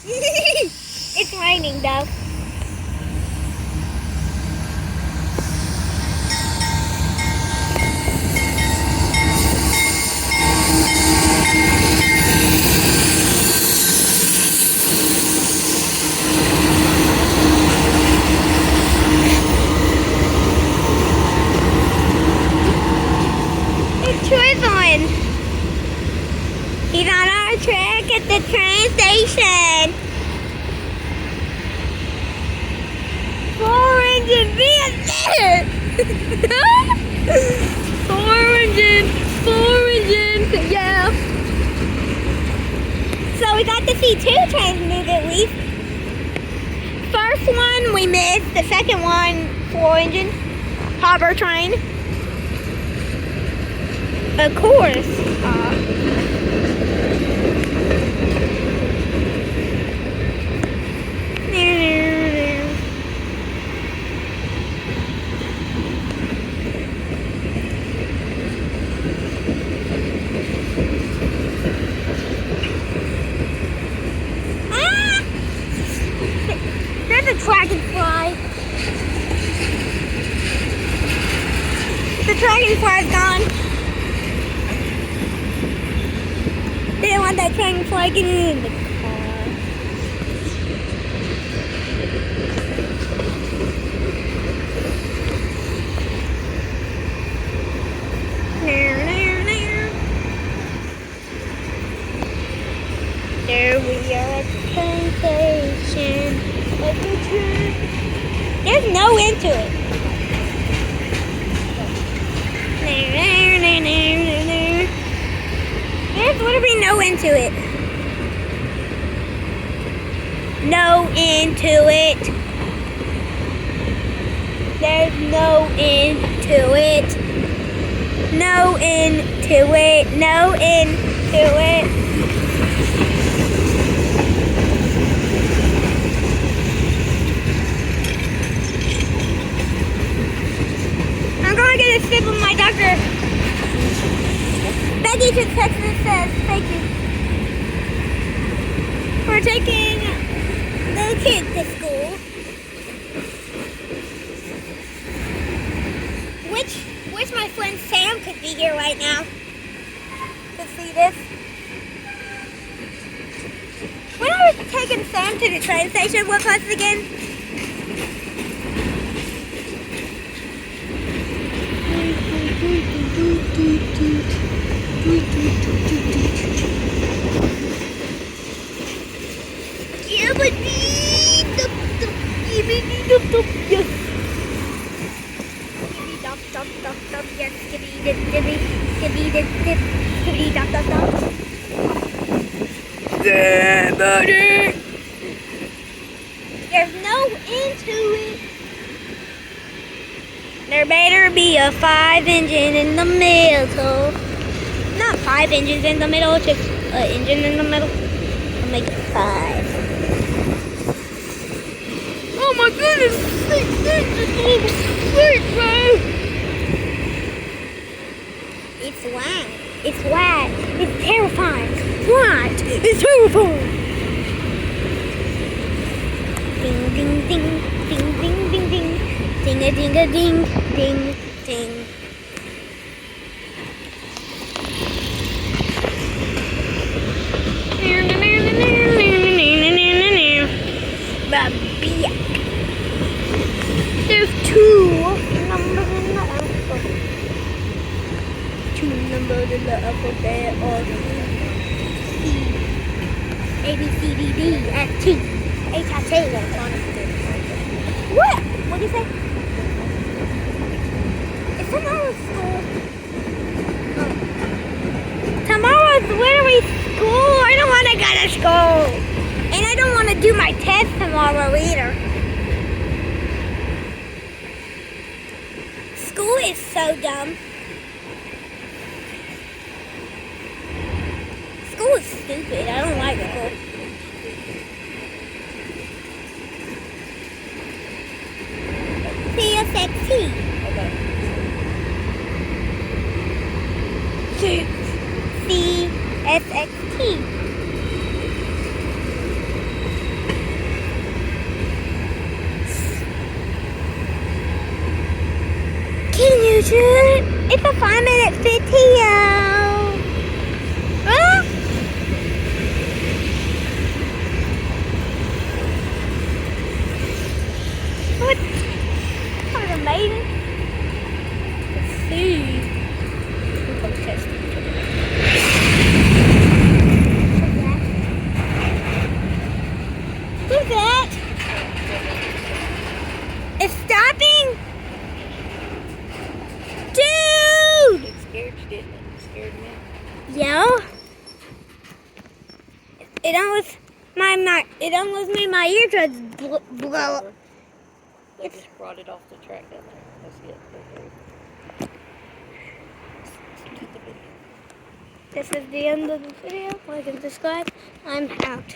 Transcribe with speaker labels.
Speaker 1: It's raining though. It's Twizzlin. He's on our track at the train station. 4-engine vehicle. 4-engine, yeah. So we got to see 2 trains move at least. First one we missed, the second one 4-engine, harbor train. Of course. There's a dragonfly. The dragonfly's gone. Didn't want that dragonfly getting in the car. There we are at the train station. There's no end to it. There's literally no end to it. No end to it. There's no end to it. No end to it. No end to it. I'm going to get a sip of my doctor. Becky just texted and says thank you for taking the kids to school. Wish my friend Sam could be here right now to see this. When I was taking Sam to the train station, what was it again? There's no end to it. There better be a 5-engine in the middle. Not 5 engines in the middle, just an engine in the middle. I'll make it 5. Oh my goodness! It's wide. It's wide. It's terrifying. Wide. It's terrifying. Ding ding ding ding ding ding ding. Ding a ding a ding ding ding. There's 2 numbers in the alphabet. 2 numbers in the alphabet are C, A, B, C, D, D, F, T, H, I, J. What? What did you say? Is tomorrow school? Oh. Tomorrow's literally school. I don't want to go to school. And I don't want to do my test tomorrow either. School is so dumb. School is stupid. I don't like school. CSXT. CSXT. It's a 5-minute video. Ah! What? That was amazing. Let's see. We'll go test it. Who's that? It's stopping? Dude!
Speaker 2: It scared you, didn't it? It scared me.
Speaker 1: Yeah. It almost made my eardrums blow up.
Speaker 2: They just brought it off the track down there. That's it.
Speaker 1: This is the end of the video. Like and subscribe. I'm out.